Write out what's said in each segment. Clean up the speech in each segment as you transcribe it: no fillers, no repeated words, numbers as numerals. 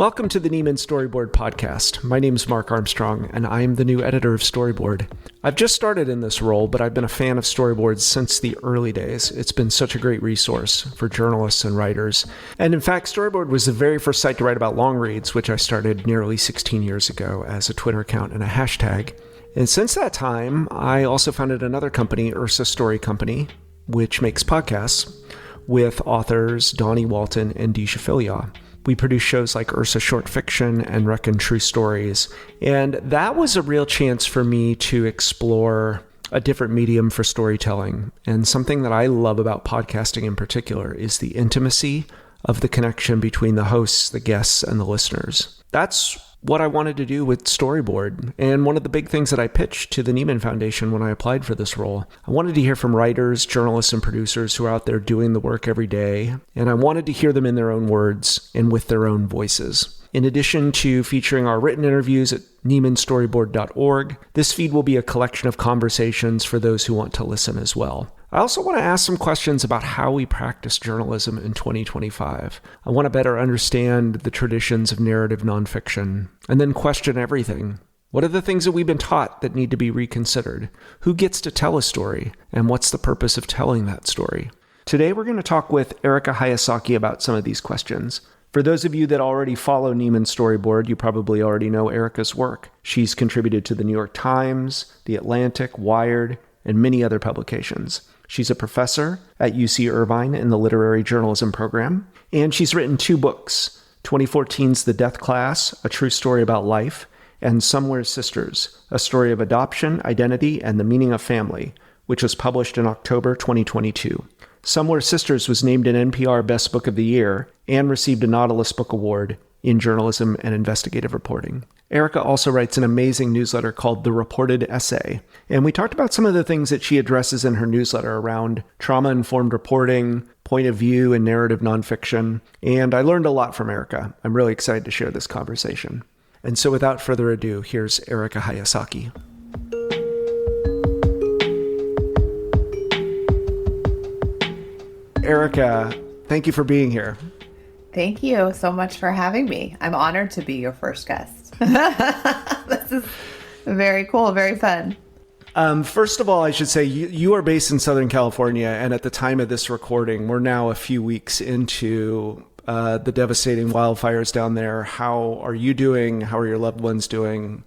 Welcome to the Nieman Storyboard Podcast. My name is Mark Armstrong, and I am the new editor of Storyboard. I've just started in this role, but I've been a fan of storyboards since the early days. It's been such a great resource for journalists and writers. And in fact, Storyboard was the very first site to write about long reads, which I started nearly 16 years ago as a Twitter account and a hashtag. And since that time, I also founded another company, Ursa Story Company, which makes podcasts with authors Donnie Walton and Disha Philyaw. We produce shows like Ursa Short Fiction and Reckon True Stories. And that was a real chance for me to explore a different medium for storytelling. And something that I love about podcasting in particular is the intimacy of the connection between the hosts, the guests, and the listeners. That's what I wanted to do with Storyboard. And one of the big things that I pitched to the Nieman Foundation when I applied for this role, I wanted to hear from writers, journalists, and producers who are out there doing the work every day. And I wanted to hear them in their own words and with their own voices. In addition to featuring our written interviews at niemanstoryboard.org, this feed will be a collection of conversations for those who want to listen as well. I also want to ask some questions about how we practice journalism in 2025. I want to better understand the traditions of narrative nonfiction, and then question everything. What are the things that we've been taught that need to be reconsidered? Who gets to tell a story, and what's the purpose of telling that story? Today, we're going to talk with Erika Hayasaki about some of these questions. For those of you that already follow Nieman Storyboard, you probably already know Erika's work. She's contributed to the New York Times, The Atlantic, Wired, and many other publications. She's a professor at UC Irvine in the literary journalism program, and she's written 2 books, 2014's The Death Class, A True Story About Life, and Somewhere Sisters, A Story of Adoption, Identity, and the Meaning of Family, which was published in October 2022. Somewhere Sisters was named an NPR Best Book of the Year and received a Nautilus Book Award in journalism and investigative reporting. Erika also writes an amazing newsletter called The Reported Essay. And we talked about some of the things that she addresses in her newsletter around trauma-informed reporting, point of view, and narrative nonfiction. And I learned a lot from Erika. I'm really excited to share this conversation. And so without further ado, here's Erika Hayasaki. Erika, thank you for being here. Thank you so much for having me. I'm honored to be your first guest. This is very cool, very fun. First of all, I should say you are based in Southern California, and at the time of this recording, we're now a few weeks into the devastating wildfires down there. How are you doing? How are your loved ones doing?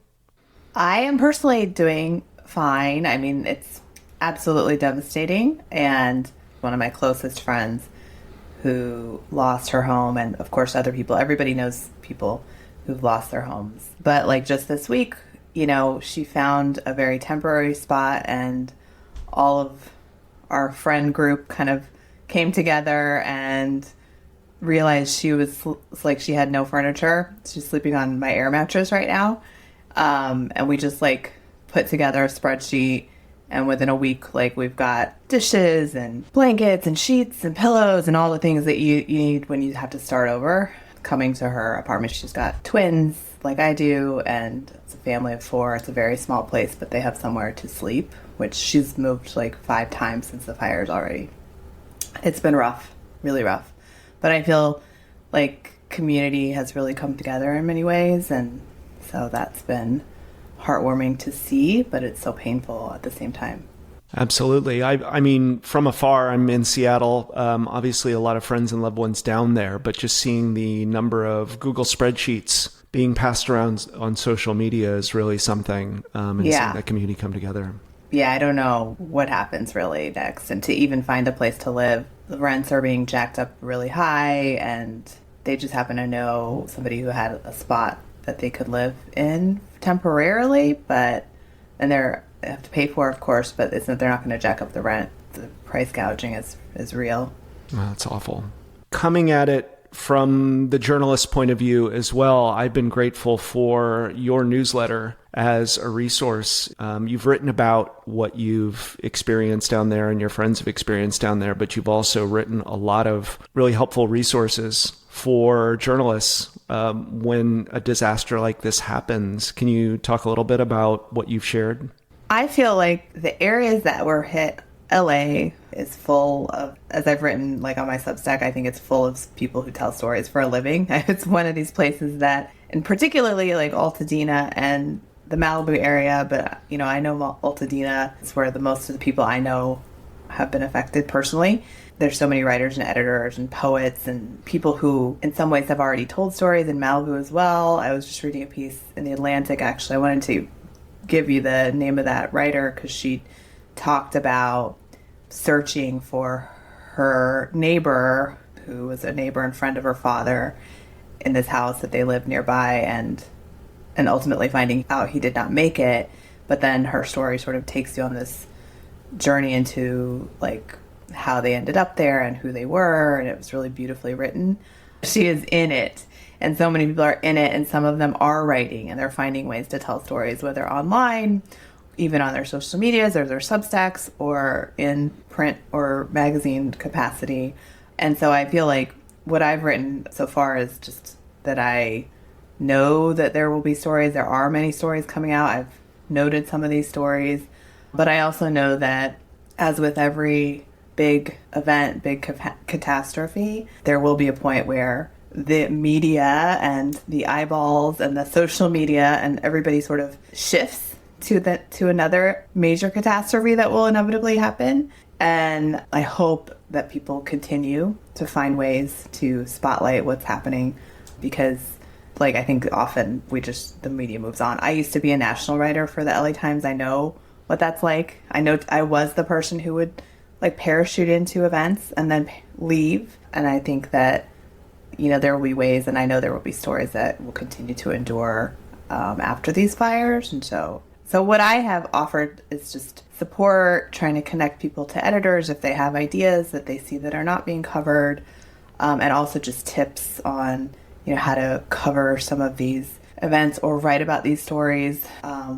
I am personally doing fine. I mean, it's absolutely devastating. And one of my closest friends who lost her home, and of course other people, everybody knows people who've lost their homes. But like just this week, she found a very temporary spot, and all of our friend group kind of came together and realized she had no furniture. She's sleeping on my air mattress right now. And we just put together a spreadsheet. And within a week, we've got dishes and blankets and sheets and pillows and all the things that you need when you have to start over. Coming to her apartment, she's got twins like I do, and it's a family of 4. It's a very small place, but they have somewhere to sleep, which she's moved 5 times since the fires already. It's been rough, really rough. But I feel like community has really come together in many ways, and so that's been heartwarming to see, but it's so painful at the same time. Absolutely. I mean, from afar, I'm in Seattle. Obviously, a lot of friends and loved ones down there, but just seeing the number of Google spreadsheets being passed around on social media is really something, and seeing that community come together. Yeah, I don't know what happens really next. And to even find a place to live, the rents are being jacked up really high, and they just happen to know somebody who had a spot that they could live in temporarily, and they have to pay for it, of course, but they're not going to jack up the rent. The price gouging is real. Oh, that's awful. Coming at it from the journalist's point of view as well, I've been grateful for your newsletter as a resource. You've written about what you've experienced down there and your friends have experienced down there, but you've also written a lot of really helpful resources for journalists when a disaster like this happens. Can you talk a little bit about what you've shared? I feel like the areas that were hit LA is full of, as I've written like on my Substack, I think it's full of people who tell stories for a living. It's one of these places that, and particularly like Altadena and the Malibu area, but I know Altadena is where the most of the people I know have been affected personally. There's so many writers and editors and poets and people who in some ways have already told stories in Malibu as well. I was just reading a piece in The Atlantic, actually. I wanted to give you the name of that writer because she talked about searching for her neighbor, who was a neighbor and friend of her father, in this house that they lived nearby, and ultimately finding out he did not make it. But then her story sort of takes you on this journey into like how they ended up there and who they were, and it was really beautifully written. She is in it, and so many people are in it, and some of them are writing and they're finding ways to tell stories, whether online, even on their social medias or their Substacks, or in print or magazine capacity. And so I feel like what I've written so far is just that I know that there will be stories. There are many stories coming out. I've noted some of these stories. But I also know that, as with every big event, big catastrophe, there will be a point where the media and the eyeballs and the social media and everybody sort of shifts to another major catastrophe that will inevitably happen. And I hope that people continue to find ways to spotlight what's happening, because I think often the media moves on. I used to be a national writer for the LA Times. I know what that's like. I know I was the person who would parachute into events and then leave. And I think that, there will be ways, and I know there will be stories that will continue to endure after these fires. And so what I have offered is just support, trying to connect people to editors if they have ideas that they see that are not being covered, and also just tips on, how to cover some of these events or write about these stories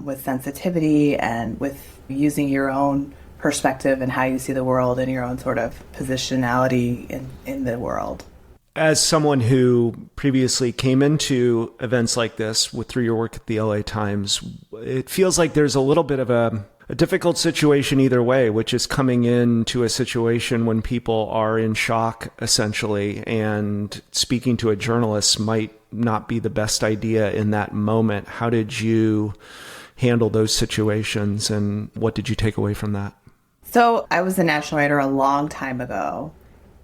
with sensitivity and with using your own perspective and how you see the world and your own sort of positionality in the world. As someone who previously came into events like this through your work at the LA Times, it feels like there's a little bit of a difficult situation either way, which is coming into a situation when people are in shock, essentially, and speaking to a journalist might not be the best idea in that moment. How did you handle those situations, and what did you take away from that? So I was a national writer a long time ago,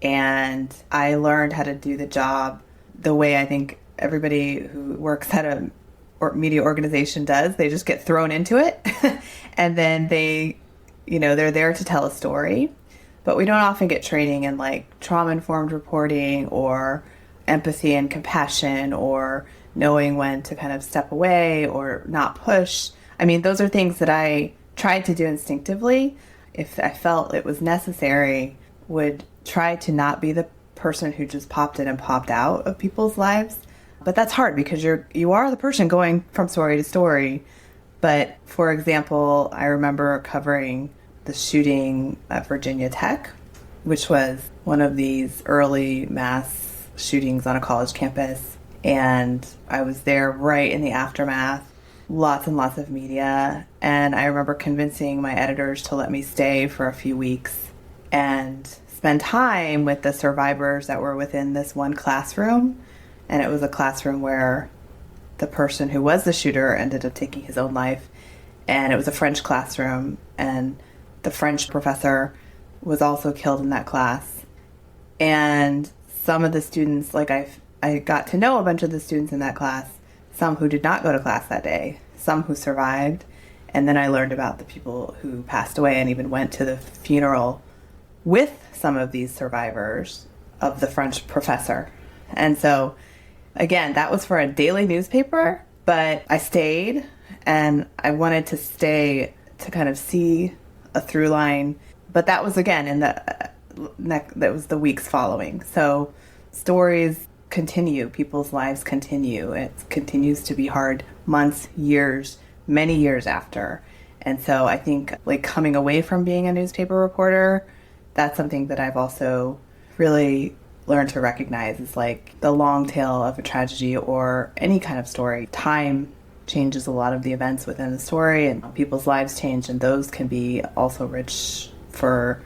and I learned how to do the job the way I think everybody who works at a media organization does. They just get thrown into it and then they're there to tell a story. But we don't often get training in trauma-informed reporting or empathy and compassion or knowing when to kind of step away or not push. I mean, those are things that I tried to do instinctively. If I felt it was necessary, would try to not be the person who just popped in and popped out of people's lives. But that's hard because you are the person going from story to story. But for example, I remember covering the shooting at Virginia Tech, which was one of these early mass shootings on a college campus. And I was there right in the aftermath, lots and lots of media. And I remember convincing my editors to let me stay for a few weeks and spend time with the survivors that were within this one classroom. And it was a classroom where the person who was the shooter ended up taking his own life. And it was a French classroom, and the French professor was also killed in that class. And some of the students, I got to know a bunch of the students in that class, some who did not go to class that day, some who survived. And then I learned about the people who passed away and even went to the funeral with some of these survivors of the French professor. And so, again, that was for a daily newspaper, but I stayed, and I wanted to stay to kind of see a through line. But that was, again, that was the weeks following. So stories continue. People's lives continue. It continues to be hard months, years, many years after. And so I think coming away from being a newspaper reporter, that's something that I've also really learned to recognize is the long tail of a tragedy or any kind of story. Time changes a lot of the events within the story, and people's lives change, and those can be also rich for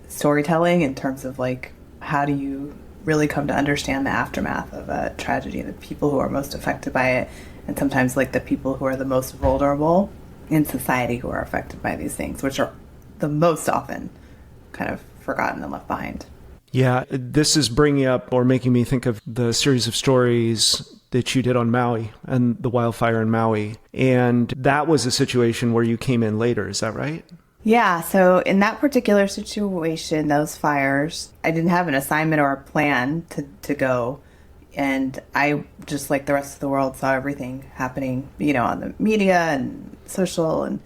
storytelling in terms of like, how do you really come to understand the aftermath of a tragedy, the people who are most affected by it, and sometimes like the people who are the most vulnerable in society who are affected by these things, which are the most often kind of forgotten and left behind. Yeah, this is bringing up or making me think of the series of stories that you did on Maui and the wildfire in Maui. And that was a situation where you came in later, is that right? Yeah, so in that particular situation, those fires, I didn't have an assignment or a plan to go. And I, just like the rest of the world, saw everything happening, on the media and social.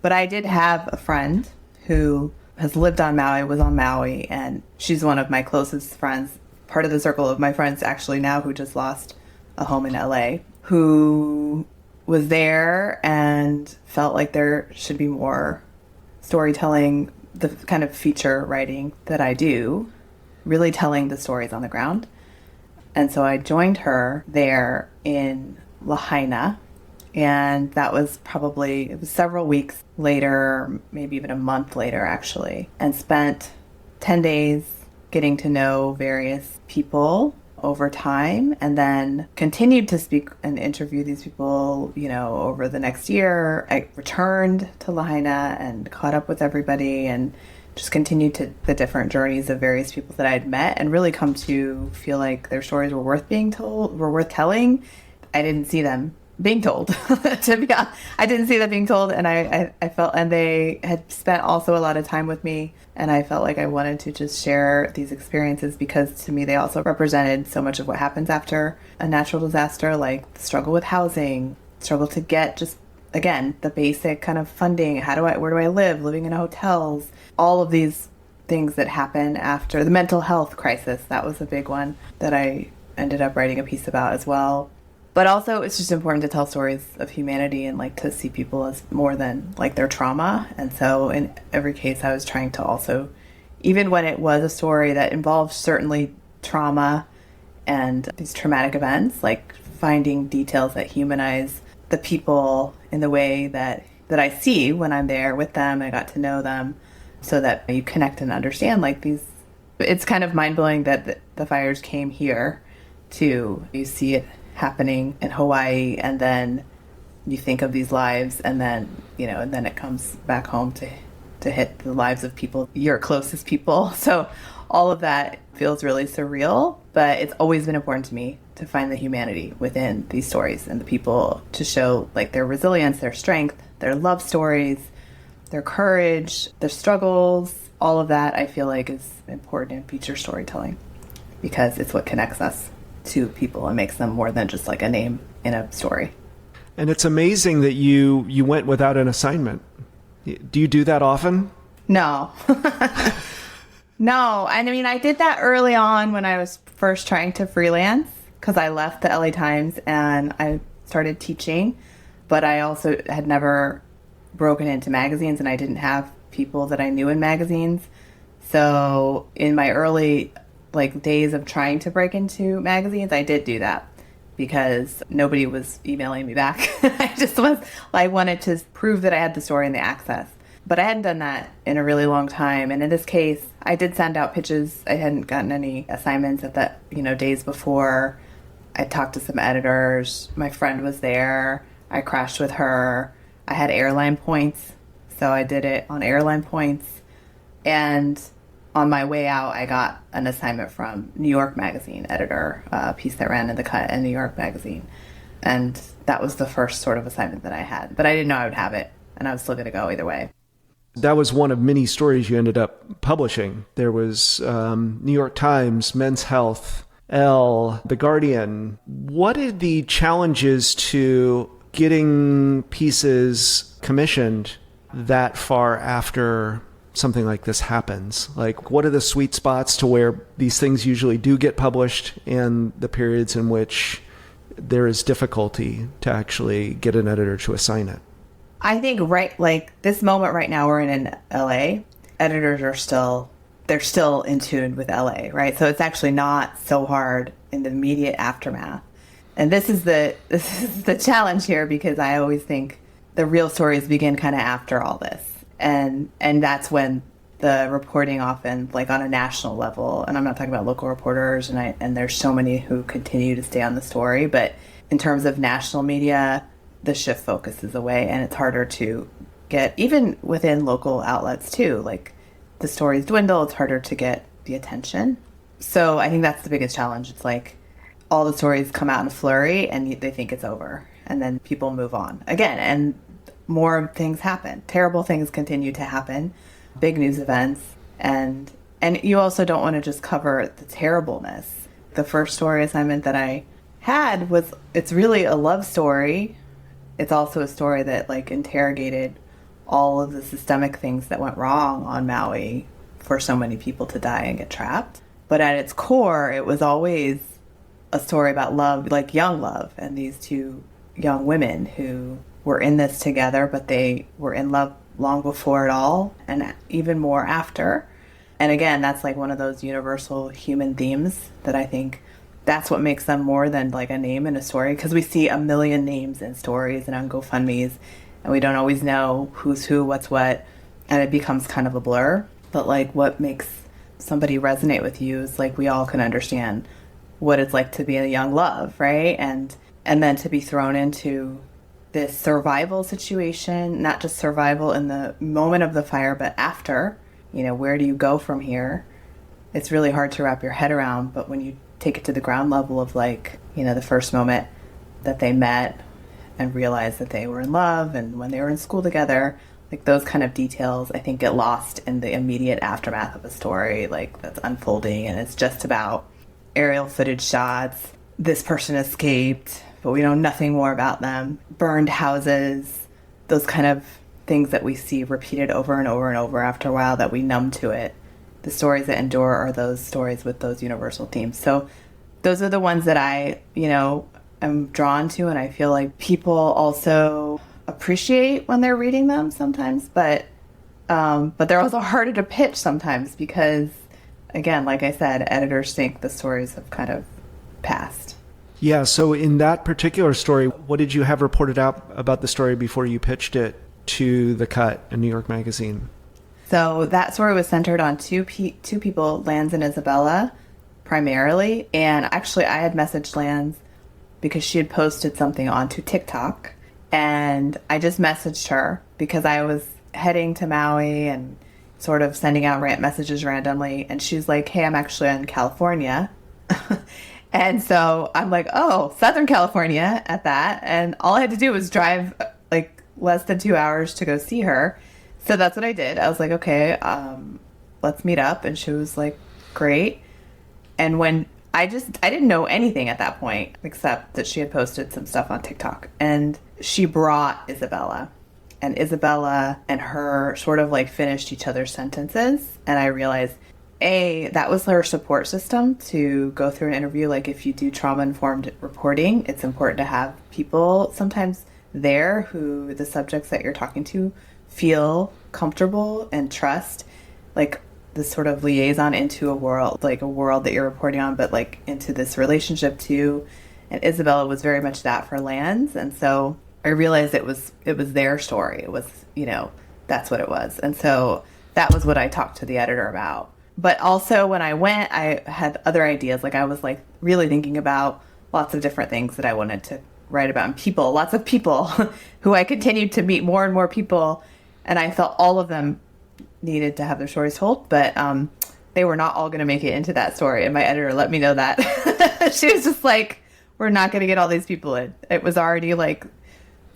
But I did have a friend who has lived on Maui, was on Maui, and she's one of my closest friends, part of the circle of my friends actually now, who just lost a home in LA, who was there and felt like there should be more storytelling, the kind of feature writing that I do, really telling the stories on the ground. And so I joined her there in Lahaina, and that was it was several weeks later, maybe even a month later actually, and spent 10 days getting to know various people over time, and then continued to speak and interview these people, over the next year. I returned to Lahaina and caught up with everybody and just continued to the different journeys of various people that I had met, and really come to feel like their stories were worth being told, were worth telling. I didn't see them being told, to be honest. I didn't see them being told, and I felt, and they had spent also a lot of time with me, and I felt like I wanted to just share these experiences because to me they also represented so much of what happens after a natural disaster, like the struggle with housing, struggle to get just, again, the basic kind of funding. Where do I live? Living in hotels, all of these things that happen after the mental health crisis. That was a big one that I ended up writing a piece about as well. But also, it's just important to tell stories of humanity and like to see people as more than like their trauma. And so in every case, I was trying to also, even when it was a story that involved certainly trauma and these traumatic events, like finding details that humanize the people in the way that I see when I'm there with them. I got to know them so that you connect and understand like these. It's kind of mind-blowing that the fires came here too. You see it happening in Hawaii, and then you think of these lives, and then and then it comes back home to hit the lives of people, your closest people. So all of that feels really surreal, but it's always been important to me to find the humanity within these stories and the people, to show like their resilience, their strength, their love stories, their courage, their struggles. All of that I feel like is important in feature storytelling because it's what connects us to people and makes them more than just like a name in a story. And it's amazing that you went without an assignment. Do you do that often? No. No. I mean, I did that early on when I was first trying to freelance, because I left the LA Times and I started teaching, but I also had never broken into magazines, and I didn't have people that I knew in magazines. So in my early days of trying to break into magazines, I did do that because nobody was emailing me back. I wanted to prove that I had the story and the access. But I hadn't done that in a really long time. And in this case, I did send out pitches. I hadn't gotten any assignments at that, days before. I talked to some editors. My friend was there. I crashed with her. I had airline points, so I did it on airline points. And on my way out, I got an assignment from New York Magazine editor, a piece that ran in the cut in New York Magazine. And that was the first sort of assignment that I had. But I didn't know I would have it, and I was still going to go either way. That was one of many stories you ended up publishing. There was New York Times, Men's Health, Elle, The Guardian. What are the challenges to getting pieces commissioned that far after something like this happens? Like, what are the sweet spots to where these things usually do get published and the periods in which there is difficulty to actually get an editor to assign it? I think this moment right now we're in LA, editors are still in tune with LA, right? So it's actually not so hard in the immediate aftermath. And this is the challenge here, because I always think the real stories begin kind of after all this. And that's when the reporting often like on a national level, and I'm not talking about local reporters, and there's so many who continue to stay on the story, but in terms of national media, the shift focuses away, and it's harder to get, even within local outlets too, like the stories dwindle, it's harder to get the attention. So I think that's the biggest challenge. It's like all the stories come out in a flurry and they think it's over, and then people move on again, and more things happen. Terrible things continue to happen, big news events, and you also don't want to just cover the terribleness. The first story assignment that I had was, it's really a love story. It's also a story that like interrogated all of the systemic things that went wrong on Maui for so many people to die and get trapped. But at its core, it was always a story about love, like young love, and these two young women who were in this together, but they were in love long before it all, and even more after. And again, that's like one of those universal human themes that I think that's what makes them more than like a name in a story, because we see a million names in stories and on GoFundMes, and we don't always know who's who, what's what, and it becomes kind of a blur. But like what makes somebody resonate with you is like we all can understand what it's like to be a young love, right? And then to be thrown into this survival situation, not just survival in the moment of the fire, but after, where do you go from here? It's really hard to wrap your head around, but when you take it to the ground level of like, the first moment that they met and realized that they were in love, and when they were in school together, like those kind of details, I think get lost in the immediate aftermath of a story like that's unfolding, and it's just about aerial footage shots. This person escaped, but we know nothing more about them. Burned houses, those kind of things that we see repeated over and over and over after a while that we numb to it. The stories that endure are those stories with those universal themes. So those are the ones that I, am drawn to, and I feel like people also appreciate when they're reading them sometimes, but they're also harder to pitch sometimes because, again, like I said, editors think the stories have kind of passed. Yeah, so in that particular story, what did you have reported out about the story before you pitched it to The Cut, a New York magazine? So that story was centered on two people, Lance and Isabella, primarily. And actually, I had messaged Lance because she had posted something onto TikTok. And I just messaged her because I was heading to Maui and sort of sending out messages randomly. And she's like, hey, I'm actually in California. And so I'm like, oh, Southern California at that. And all I had to do was drive like less than 2 hours to go see her. So that's what I did. I was like, okay, let's meet up. And she was like, great. And when I didn't know anything at that point, except that she had posted some stuff on TikTok. And she brought Isabella. And Isabella and her sort of like finished each other's sentences. And I realized, that was her support system to go through an interview. Like if you do trauma-informed reporting, it's important to have people sometimes there who the subjects that you're talking to feel comfortable and trust, like this sort of liaison into a world that you're reporting on, but like into this relationship too. And Isabella was very much that for Lance. And so I realized it was their story. It was, that's what it was. And so that was what I talked to the editor about. But also when I went, I had other ideas. Like I was like really thinking about lots of different things that I wanted to write about, and lots of people who I continued to meet, more and more people. And I felt all of them needed to have their stories told, but they were not all going to make it into that story. And my editor let me know that. She was just like, we're not going to get all these people in. It was already like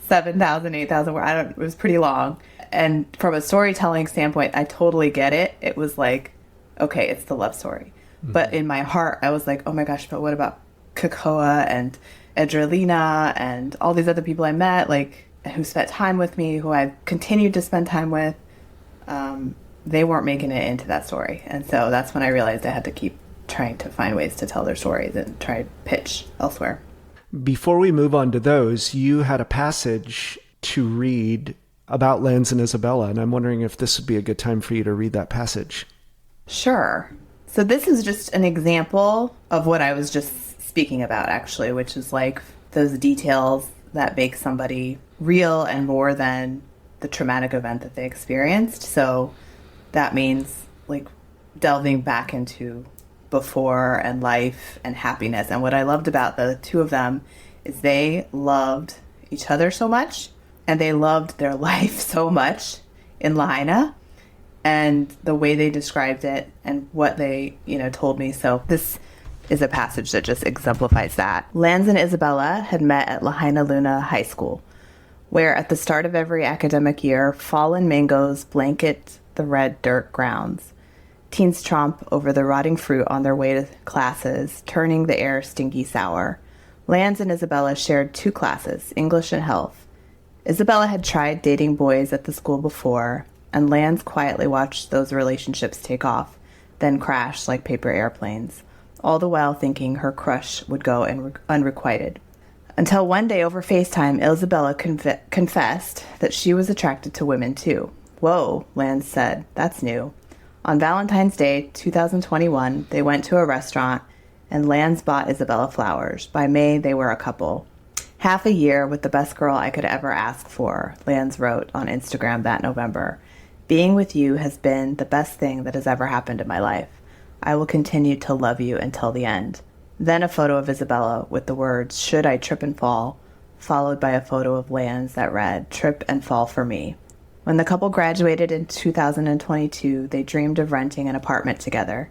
7,000, 8,000. It was pretty long. And from a storytelling standpoint, I totally get it. It was like, okay, it's the love story. Mm-hmm. But in my heart, I was like, oh my gosh, but what about Kakoa and Adriana and all these other people I met, like who spent time with me, who I've continued to spend time with? They weren't making it into that story. And so that's when I realized I had to keep trying to find ways to tell their stories and try to pitch elsewhere. Before we move on to those, you had a passage to read about Lance and Isabella, and I'm wondering if this would be a good time for you to read that passage. Sure. So this is just an example of what I was just speaking about, actually, which is like those details that make somebody real and more than the traumatic event that they experienced. So that means like delving back into before and life and happiness. And what I loved about the two of them is they loved each other so much, and they loved their life so much in Lahaina, and the way they described it and what they, told me. So this is a passage that just exemplifies that. Lance and Isabella had met at Lahaina Luna High School, where at the start of every academic year, fallen mangoes blanket the red dirt grounds. Teens chomp over the rotting fruit on their way to classes, turning the air stinky sour. Lance and Isabella shared 2 classes, English and Health. Isabella had tried dating boys at the school before, and Lance quietly watched those relationships take off, then crash like paper airplanes, all the while thinking her crush would go unrequited. Until one day over FaceTime, Isabella confessed that she was attracted to women too. Whoa, Lance said, that's new. On Valentine's Day, 2021, they went to a restaurant, and Lance bought Isabella flowers. By May, they were a couple. Half a year with the best girl I could ever ask for, Lance wrote on Instagram that November. Being with you has been the best thing that has ever happened in my life. I will continue to love you until the end. Then a photo of Isabella with the words, should I trip and fall, followed by a photo of Lance that read, trip and fall for me. When the couple graduated in 2022, they dreamed of renting an apartment together.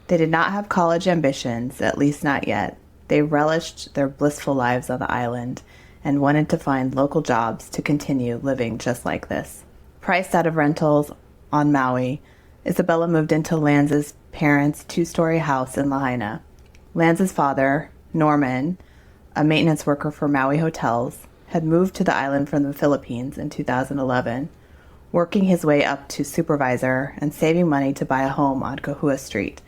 They did not have college ambitions, at least not yet. They relished their blissful lives on the island and wanted to find local jobs to continue living just like this. Priced out of rentals on Maui, Isabella moved into Lance's parents' 2-story house in Lahaina. Lance's father, Norman, a maintenance worker for Maui Hotels, had moved to the island from the Philippines in 2011, working his way up to supervisor and saving money to buy a home on Kahua Street,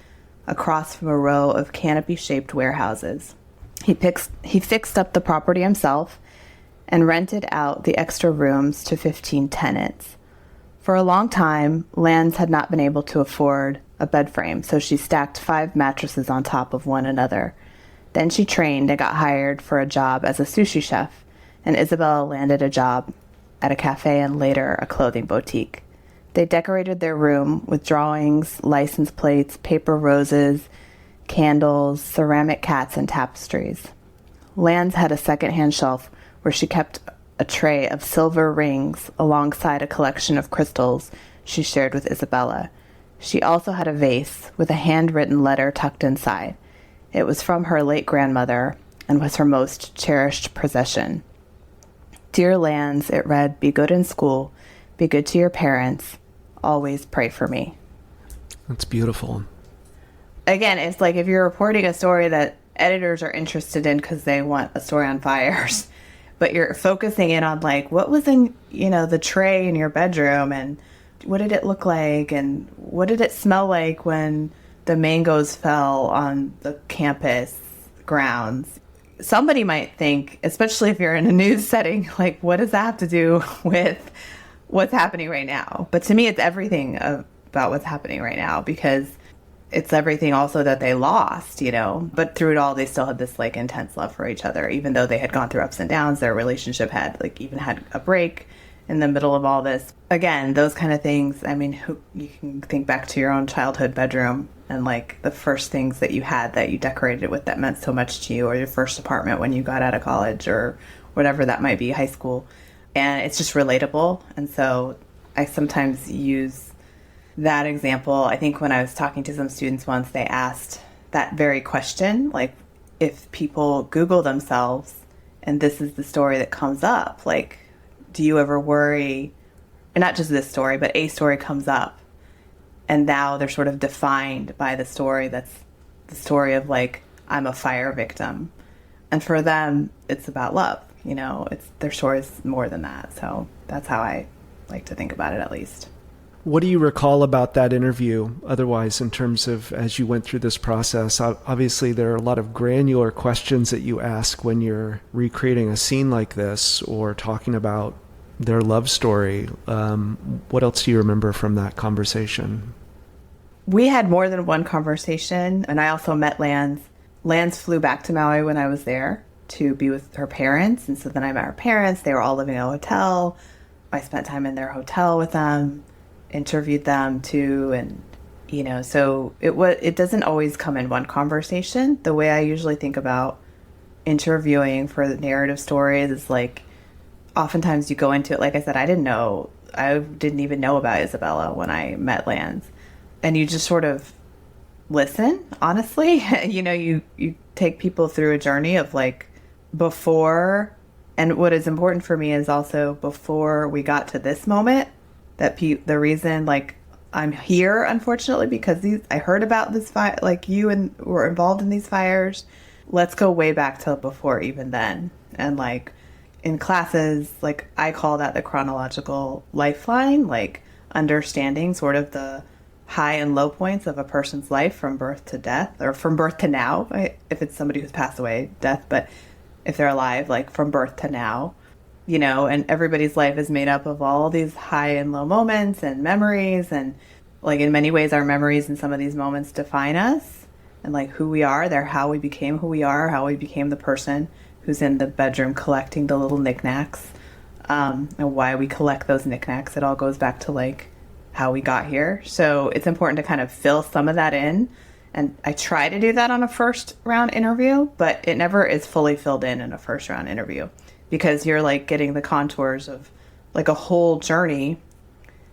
across from a row of canopy-shaped warehouses. He fixed up the property himself and rented out the extra rooms to 15 tenants. For a long time, Lance had not been able to afford a bed frame, so she stacked 5 mattresses on top of one another. Then she trained and got hired for a job as a sushi chef, and Isabella landed a job at a cafe and later a clothing boutique. They decorated their room with drawings, license plates, paper roses, candles, ceramic cats, and tapestries. Lance had a second-hand shelf where she kept a tray of silver rings alongside a collection of crystals she shared with Isabella. She also had a vase with a handwritten letter tucked inside. It was from her late grandmother and was her most cherished possession. Dear Lance, it read, be good in school, be good to your parents, always pray for me. That's beautiful. Again, it's like if you're reporting a story that editors are interested in because they want a story on fires, but you're focusing in on like what was in, the tray in your bedroom and what did it look like and what did it smell like when the mangoes fell on the campus grounds. Somebody might think, especially if you're in a news setting, like what does that have to do with what's happening right now? But to me, it's everything about what's happening right now because it's everything also that they lost, but through it all, they still had this like intense love for each other, even though they had gone through ups and downs. Their relationship had even had a break in the middle of all this. Again, those kind of things. I mean, you can think back to your own childhood bedroom and like the first things that you had that you decorated with that meant so much to you, or your first apartment when you got out of college or whatever that might be, high school. And it's just relatable. And so I sometimes use that example. I think when I was talking to some students once, they asked that very question, like if people Google themselves and this is the story that comes up, like, do you ever worry, and not just this story, but a story comes up and now they're sort of defined by the story that's the story of like, I'm a fire victim. And for them, it's about love, it's their story is more than that. So that's how I like to think about it, at least. What do you recall about that interview otherwise in terms of as you went through this process? Obviously, there are a lot of granular questions that you ask when you're recreating a scene like this or talking about their love story. What else do you remember from that conversation? We had more than one conversation, and I also met Lance. Lance flew back to Maui when I was there to be with her parents, and so then I met her parents. They were all living in a hotel. I spent time in their hotel with them. interviewed them too. And, so it doesn't always come in one conversation. The way I usually think about interviewing for the narrative stories is like, oftentimes you go into it, like I said, I didn't even know about Isabella when I met Lance. And you just sort of listen, honestly. You take people through a journey of like before, and what is important for me is also before we got to this moment, that the reason like I'm here, unfortunately, because I heard about this fire, like you and were involved in these fires. Let's go way back to before even then. And like in classes, like I call that the chronological lifeline, like understanding sort of the high and low points of a person's life from birth to death, or from birth to now, right? If it's somebody who's passed away, death, but if they're alive, like from birth to now, and everybody's life is made up of all these high and low moments and memories. And like in many ways, our memories in some of these moments define us and like who we are. They're how we became who we are, how we became the person who's in the bedroom collecting the little knickknacks, and why we collect those knickknacks. It all goes back to like how we got here. So it's important to kind of fill some of that in. And I try to do that on a first round interview, but it never is fully filled in a first round interview, because you're like getting the contours of like a whole journey.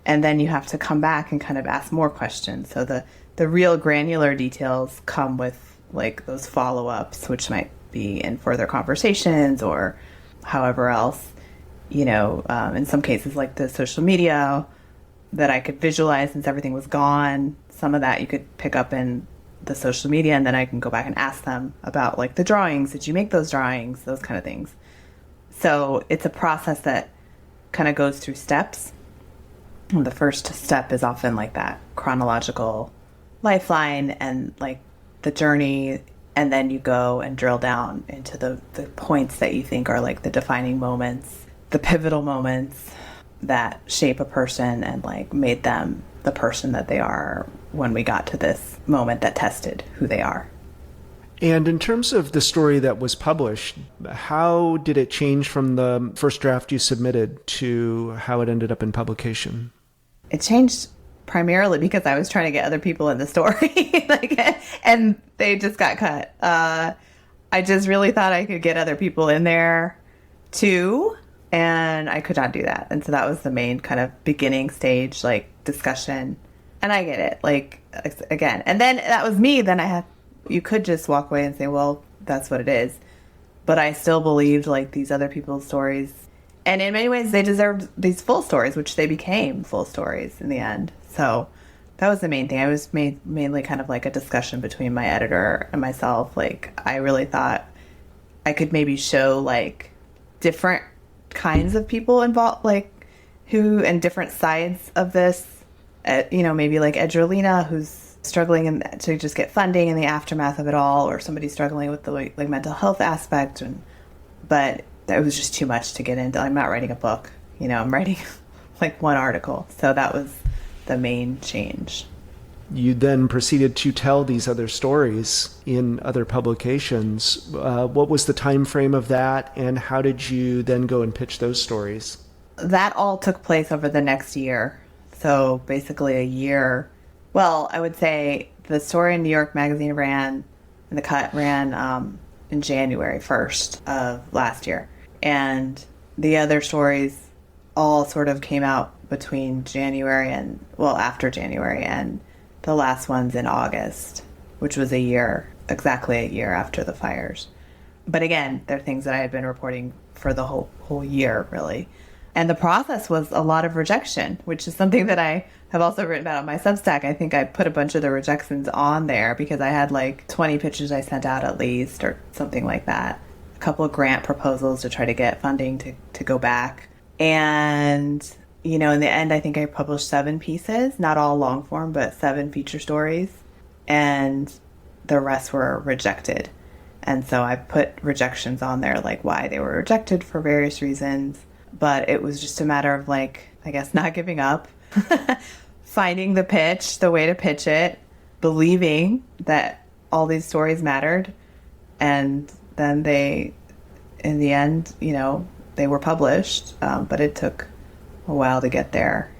And then you have to come back and kind of ask more questions. So the real granular details come with like those follow-ups, which might be in further conversations or however else, in some cases like the social media that I could visualize since everything was gone. Some of that you could pick up in the social media, and then I can go back and ask them about like the drawings. Did you make those drawings? Those kind of things. So it's a process that kind of goes through steps. And the first step is often like that chronological lifeline and like the journey. And then you go and drill down into the points that you think are like the defining moments, the pivotal moments that shape a person and like made them the person that they are when we got to this moment that tested who they are. And in terms of the story that was published, how did it change from the first draft you submitted to how it ended up in publication? It changed primarily because I was trying to get other people in the story, and they just got cut. I just really thought I could get other people in there too, and I could not do that. And so that was the main kind of beginning stage, like discussion. And I get it, like again. And then that was me. Then you could just walk away and say, well, that's what it is. But I still believed like these other people's stories. And in many ways, they deserved these full stories, which they became full stories in the end. So that was the main thing. I was mainly kind of like a discussion between my editor and myself. Like, I really thought I could maybe show like different kinds of people involved, like who, and different sides of this. Maybe like Adriana, who's struggling to just get funding in the aftermath of it all, or somebody struggling with the like mental health aspect. But that was just too much to get into. I'm not writing a book, I'm writing like one article. So that was the main change. You then proceeded to tell these other stories in other publications. What was the time frame of that, and how did you then go and pitch those stories? That all took place over the next year. So basically a year. Well, I would say the story in New York Magazine ran, and the cut ran in January 1st of last year. And the other stories all sort of came out between after January, and the last one's in August, which was exactly a year after the fires. But again, they're things that I had been reporting for the whole year, really. And the process was a lot of rejection, which is something that I have also written about on my Substack. I think I put a bunch of the rejections on there because I had like 20 pitches I sent out at least, or something like that. A couple of grant proposals to try to get funding to go back. And, in the end, I think I published 7 pieces, not all long form, but 7 feature stories. And the rest were rejected. And so I put rejections on there, like why they were rejected for various reasons. But it was just a matter of like, I guess, not giving up, finding the pitch, the way to pitch it, believing that all these stories mattered. And then in the end, they were published, but it took a while to get there.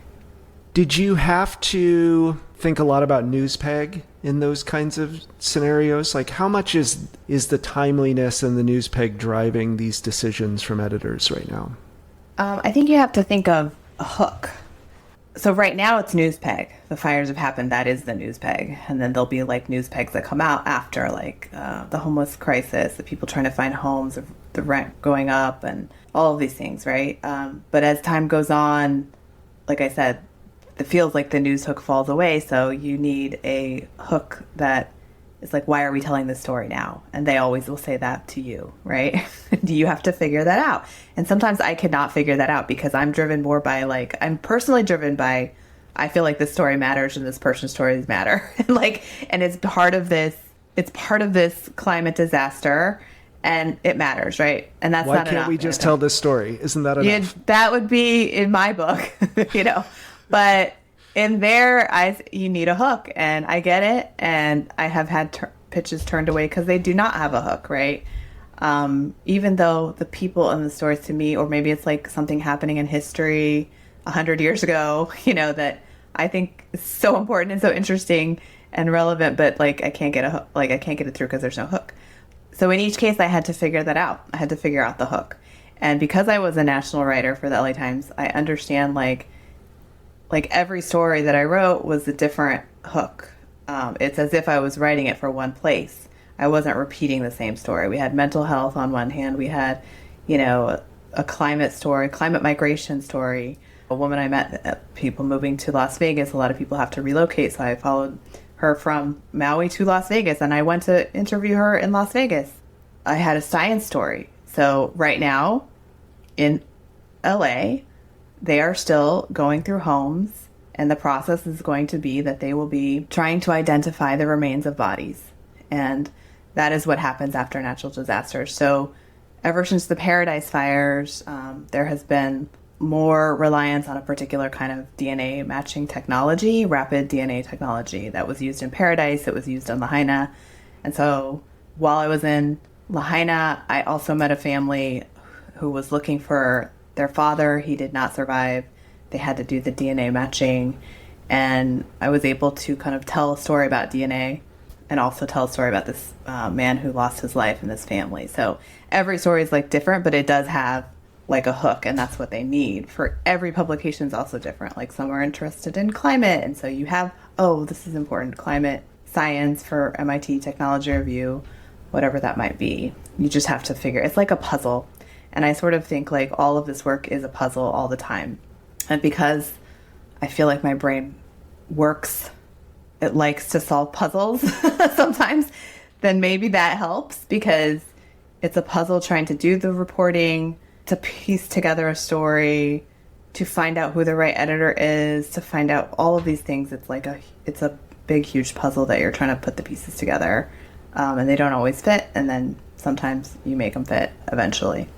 Did you have to think a lot about newspeg in those kinds of scenarios? Like, how much is the timeliness and the newspeg driving these decisions from editors right now? I think you have to think of a hook. So right now it's newspeg. The fires have happened. That is the newspeg. And then there'll be like newspegs that come out after, like the homeless crisis, the people trying to find homes, the rent going up, and all of these things, right? But as time goes on, like I said, it feels like the news hook falls away. So you need a hook that is like, why are we telling this story now? And they always will say that to you, right? You have to figure that out. And sometimes I cannot figure that out because I'm driven more by I'm personally driven by, I feel like this story matters and this person's stories matter. And it's part of this climate disaster and it matters, right? And that's why not enough. Why can't we just tell this story? Isn't that enough? Yeah, that would be in my book, but in their eyes, you need a hook, and I get it. And I have had pitches turned away because they do not have a hook, right? Even though the people in the stories to me, or maybe it's like something happening in history 100 years ago, that I think is so important and so interesting and relevant, but I can't get I can't get it through because there's no hook. So in each case, I had to figure that out. I had to figure out the hook. And because I was a national writer for the LA Times, I understand every story that I wrote was a different hook. It's as if I was writing it for one place. I wasn't repeating the same story. We had mental health on one hand. We had, a climate story, climate migration story. A woman I met, people moving to Las Vegas. A lot of people have to relocate. So I followed her from Maui to Las Vegas, and I went to interview her in Las Vegas. I had a science story. So right now in LA, they are still going through homes, and the process is going to be that they will be trying to identify the remains of bodies. And that is what happens after natural disasters. So ever since the Paradise Fires, there has been more reliance on a particular kind of DNA matching technology, rapid DNA technology that was used in Paradise. It was used in Lahaina. And so while I was in Lahaina, I also met a family who was looking for their father. He did not survive. They had to do the DNA matching. And I was able to kind of tell a story about DNA and also tell a story about this man who lost his life and this family. So every story is different, but it does have a hook, and that's what they need. For every publication is also different. Some are interested in climate, and so you have, this is important, climate science for MIT Technology Review, whatever that might be. You just have to figure, it's like a puzzle. And I sort of think all of this work is a puzzle all the time. And because I feel like my brain works, it likes to solve puzzles sometimes, then maybe that helps, because it's a puzzle trying to do the reporting, to piece together a story, to find out who the right editor is, to find out all of these things. It's a big, huge puzzle that you're trying to put the pieces together. And they don't always fit. And then sometimes you make them fit eventually.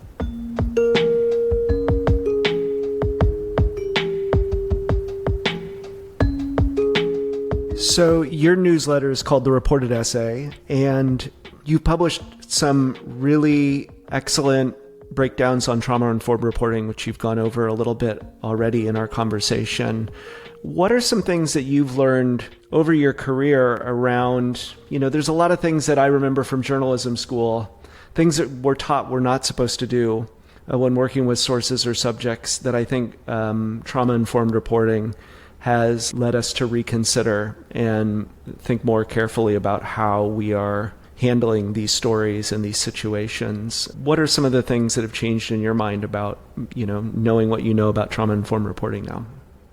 So your newsletter is called The Reported Essay, and you've published some really excellent breakdowns on trauma-informed reporting, which you've gone over a little bit already in our conversation. What are some things that you've learned over your career around, there's a lot of things that I remember from journalism school, things that we're taught we're not supposed to do when working with sources or subjects, that I think trauma-informed reporting has led us to reconsider and think more carefully about how we are handling these stories and these situations. What are some of the things that have changed in your mind about, knowing what you know about trauma-informed reporting now?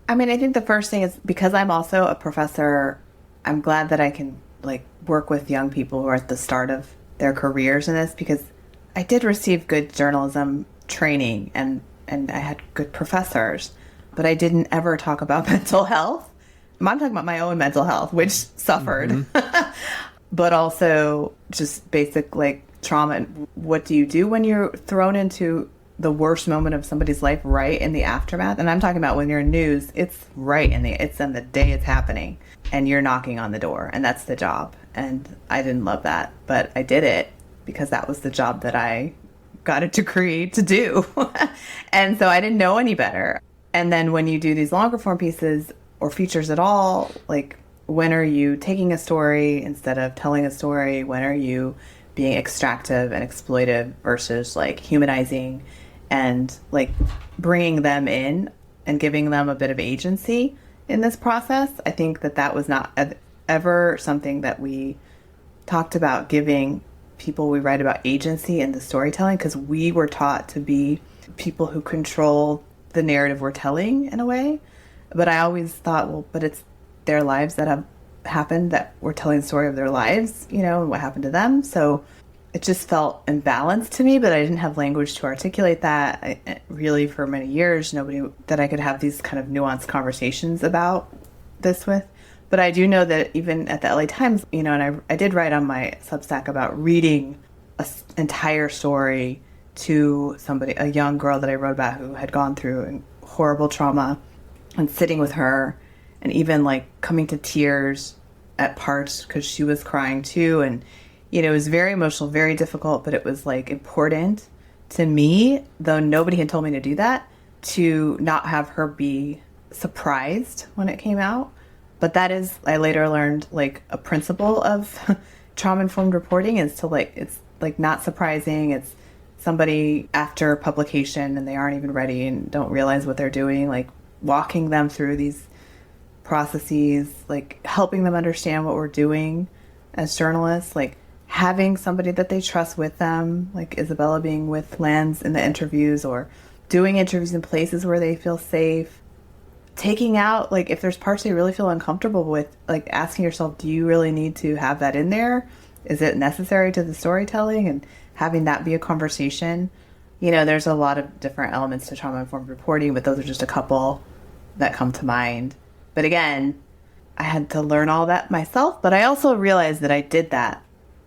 I think the first thing is, because I'm also a professor, I'm glad that I can work with young people who are at the start of their careers in this, because I did receive good journalism training and I had good professors, but I didn't ever talk about mental health. I'm talking about my own mental health, which suffered. Mm-hmm. But also just basic trauma. What do you do when you're thrown into the worst moment of somebody's life right in the aftermath? And I'm talking about when you're in news, it's it's on the day it's happening, and you're knocking on the door, and that's the job. And I didn't love that, but I did it because that was the job that I got a degree to do. And so I didn't know any better. And then when you do these longer form pieces, or features at all? Like, when are you taking a story instead of telling a story? When are you being extractive and exploitive versus like humanizing and like bringing them in and giving them a bit of agency in this process? I think that was not ever something that we talked about, giving people we write about agency in the storytelling, because we were taught to be people who control the narrative we're telling in a way. But I always thought, well, but it's their lives that have happened, that we're telling the story of their lives, and what happened to them. So it just felt imbalanced to me, but I didn't have language to articulate that. Really, for many years, nobody that I could have these kind of nuanced conversations about this with. But I do know that even at the LA Times, and I did write on my Substack about reading an entire story to somebody, a young girl that I wrote about who had gone through horrible trauma, and sitting with her and even like coming to tears at parts because she was crying too. And, it was very emotional, very difficult, but it was like important to me, though nobody had told me to do that, to not have her be surprised when it came out. But that is, I later learned, like a principle of trauma-informed reporting is to it's like not surprising. It's somebody after publication and they aren't even ready and don't realize what they're doing, like walking them through these processes, like helping them understand what we're doing as journalists, like having somebody that they trust with them, like Isabella being with Lens in the interviews, or doing interviews in places where they feel safe, taking out, like if there's parts they really feel uncomfortable with, like asking yourself, do you really need to have that in there? Is it necessary to the storytelling? And having that be a conversation. There's a lot of different elements to trauma-informed reporting, but those are just a couple that come to mind. But again, I had to learn all that myself, but I also realized that I did that,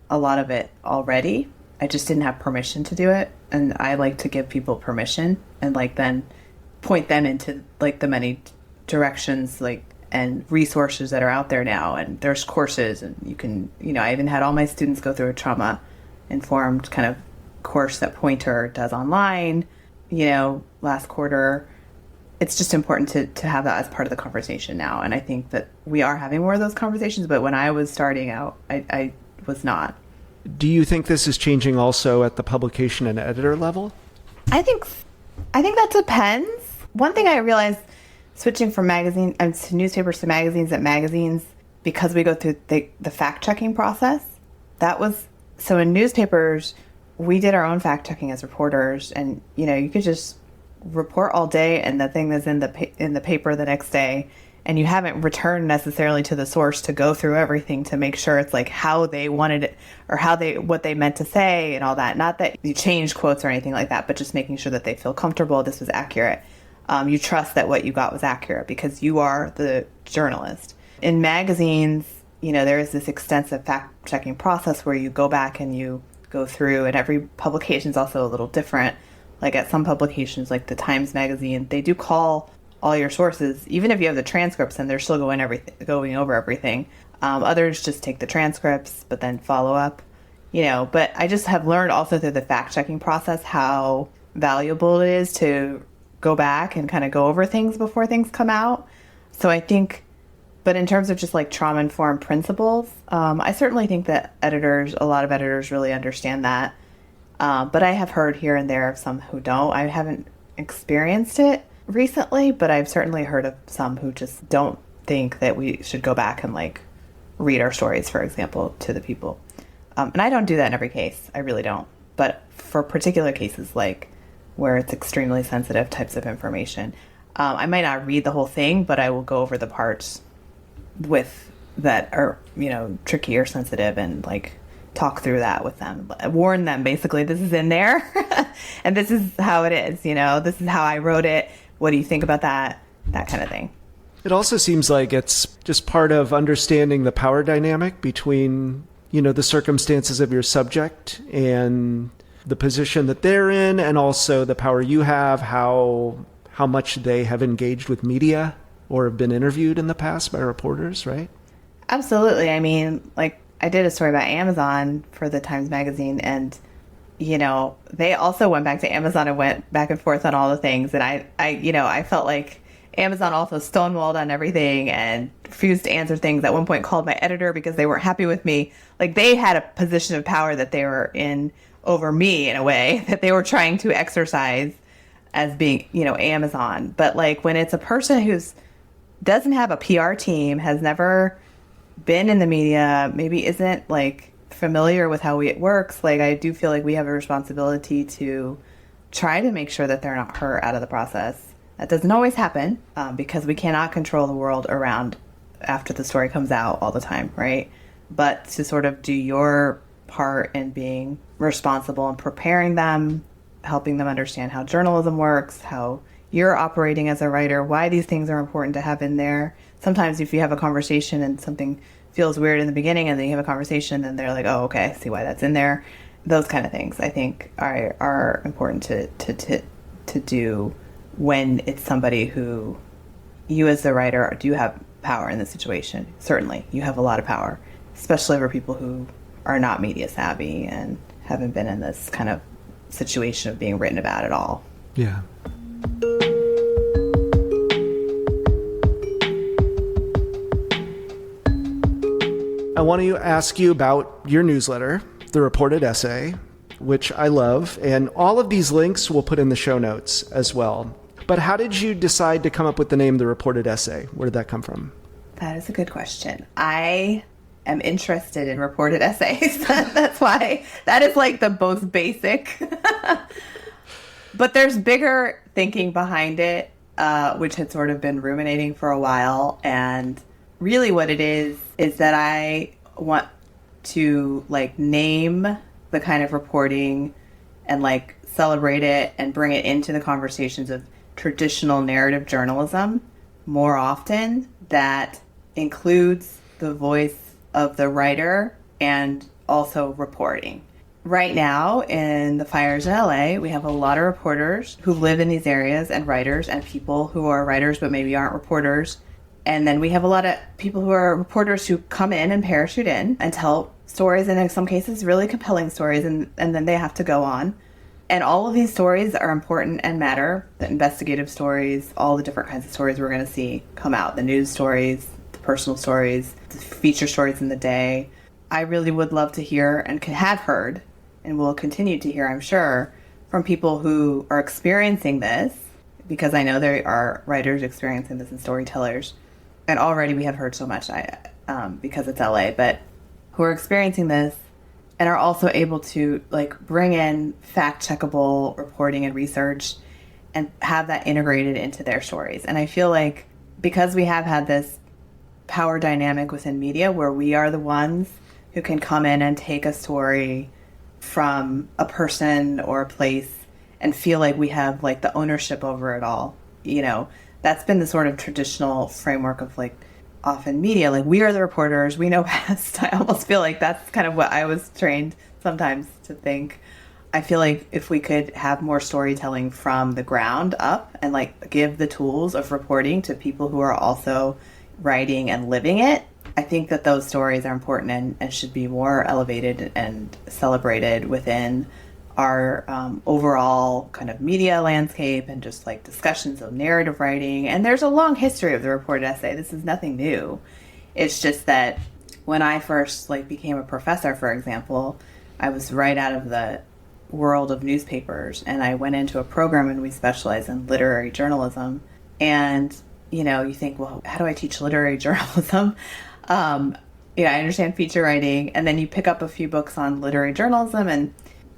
a lot of it already. I just didn't have permission to do it. And I like to give people permission and like then point them into like the many directions like and resources that are out there now. And there's courses, and you can, I even had all my students go through a trauma informed kind of course that Pointer does online, last quarter. It's just important to have that as part of the conversation now. And I think that we are having more of those conversations, but when I was starting out, I was not. Do you think this is changing also at the publication and editor level? I think that depends. One thing I realized switching from to newspapers to magazines, at magazines, because we go through the fact-checking process, so in newspapers, we did our own fact-checking as reporters, and, you could just report all day and the thing is in the paper the next day, and you haven't returned necessarily to the source to go through everything to make sure it's like how they wanted it or what they meant to say and all that. Not that you change quotes or anything like that, but just making sure that they feel comfortable this was accurate. You trust that what you got was accurate because you are the journalist. In magazines, there is this extensive fact-checking process where you go back and you go through, and every publication is also a little different. Like at some publications, like the Times Magazine, they do call all your sources, even if you have the transcripts, and they're still going over everything. Others just take the transcripts, but then follow up, But I just have learned also through the fact-checking process how valuable it is to go back and kind of go over things before things come out. So I think, but in terms of just like trauma-informed principles, I certainly think that a lot of editors really understand that. But I have heard here and there of some who don't. I haven't experienced it recently, but I've certainly heard of some who just don't think that we should go back and like read our stories, for example, to the people. And I don't do that in every case. I really don't. But for particular cases like where it's extremely sensitive types of information, I might not read the whole thing, but I will go over the parts with that are, tricky or sensitive and like talk through that with them, warn them basically, this is in there and this is how it is, this is how I wrote it. What do you think about that? That kind of thing. It also seems like it's just part of understanding the power dynamic between, the circumstances of your subject and the position that they're in, and also the power you have, how much they have engaged with media or have been interviewed in the past by reporters, right? Absolutely. I mean, like I did a story about Amazon for the Times Magazine, and they also went back to Amazon and went back and forth on all the things. And I felt like Amazon also stonewalled on everything and refused to answer things. At one point called my editor because they weren't happy with me. Like, they had a position of power that they were in over me in a way that they were trying to exercise as being, Amazon. But like, when it's a person who's doesn't have a PR team, has never been in the media, maybe isn't like familiar with how it works, like, I do feel like we have a responsibility to try to make sure that they're not hurt out of the process. That doesn't always happen because we cannot control the world around after the story comes out all the time, right? But to sort of do your part in being responsible and preparing them, helping them understand how journalism works, how you're operating as a writer, why these things are important to have in there. Sometimes if you have a conversation and something feels weird in the beginning and then you have a conversation and they're like, oh, okay, I see why that's in there. Those kind of things I think are important to do when it's somebody who you as the writer do have power in the situation. Certainly, you have a lot of power, especially for people who are not media savvy and haven't been in this kind of situation of being written about at all. Yeah. I want to ask you about your newsletter, The Reported Essay, which I love, and all of these links we'll put in the show notes as well. But how did you decide to come up with the name The Reported Essay? Where did that come from? That is a good question. I am interested in reported essays. That's why. That is like the most basic. But there's bigger thinking behind it, which had sort of been ruminating for a while. And really what it is that I want to like name the kind of reporting and like celebrate it and bring it into the conversations of traditional narrative journalism more often, that includes the voice of the writer and also reporting. Right now in the fires in LA, we have a lot of reporters who live in these areas and writers and people who are writers but maybe aren't reporters. And then we have a lot of people who are reporters who come in and parachute in and tell stories, and in some cases really compelling stories, and then they have to go on. And all of these stories are important and matter. The investigative stories, all the different kinds of stories we're going to see come out, the news stories, the personal stories, the feature stories in the day. I really would love to hear and have heard and will continue to hear, I'm sure, from people who are experiencing this, because I know there are writers experiencing this and storytellers. And already we have heard so much because it's LA, but who are experiencing this and are also able to like bring in fact-checkable reporting and research and have that integrated into their stories. And I feel like because we have had this power dynamic within media where we are the ones who can come in and take a story from a person or a place and feel like we have like the ownership over it all, that's been the sort of traditional framework of like often media, like we are the reporters, we know best. I almost feel like that's kind of what I was trained sometimes to think. I feel like if we could have more storytelling from the ground up and like give the tools of reporting to people who are also writing and living it, I think that those stories are important and should be more elevated and celebrated within our overall kind of media landscape and just like discussions of narrative writing. And there's a long history of the reported essay. This is nothing new. It's just that when I first like became a professor, for example, I was right out of the world of newspapers and I went into a program and we specialize in literary journalism. And, you think, well, how do I teach literary journalism? I understand feature writing. And then you pick up a few books on literary journalism and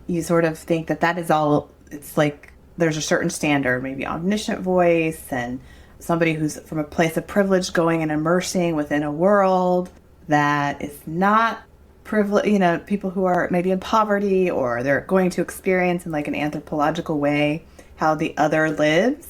you sort of think that is all. It's like there's a certain standard, maybe omniscient voice and somebody who's from a place of privilege going and immersing within a world that is not privileged, people who are maybe in poverty or they're going to experience in like an anthropological way how the other lives.